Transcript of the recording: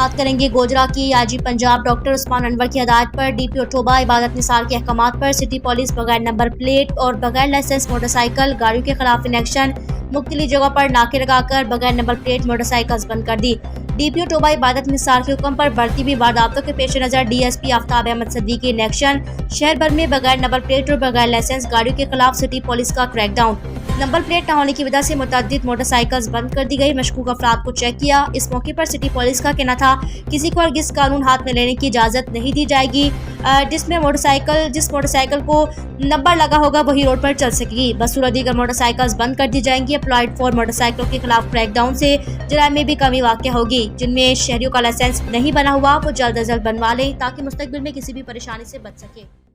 बात करेंगे गोजरा की। आईजी पंजाब डॉक्टर उस्मान अनवर की हदायत पर डीपीओ टोबा इबादत निसार के अहकामात पर सिटी पुलिस बगैर नंबर प्लेट और बगैर लाइसेंस मोटरसाइकिल गाड़ियों के खिलाफ इन एक्शन मुख्तलिफ जगहों पर नाके लगाकर बगैर नंबर प्लेट मोटरसाइकिल्स बंद कर दी। डीपीओ टोबा इबादत निसार के हुक्म पर बढ़ती हुई वारदातों के पेश नजर DSP Aftab Ahmed Siddiqui in action शहर भर में बगैर नंबर प्लेट और बगैर लाइसेंस गाड़ियों के खिलाफ सिटी पुलिस का क्रैकडाउन। नंबर प्लेट न होने की वजह से मुतअद्दिद मोटरसाइकिल्स बंद कर दी गई। मशकूक अफराद को चेक किया। इस मौके पर सिटी पुलिस का कहना था किसी को हरगिज़ कानून हाथ में लेने की इजाज़त नहीं दी जाएगी। जिस मोटरसाइकिल को नंबर लगा होगा वही रोड पर चल सकेगी। बसूल दीगर मोटरसाइकिल्स बंद कर दी जाएंगी। अप्लाइड फॉर मोटरसाइकिलों के खिलाफ क्रैकडाउन से जुर्म में भी कमी वाक़या होगी। जिनमें शहरियों का लाइसेंस नहीं बना हुआ वो जल्द अज जल्द बनवा लें ताकि मुस्तकबिल में किसी भी परेशानी से बच सके।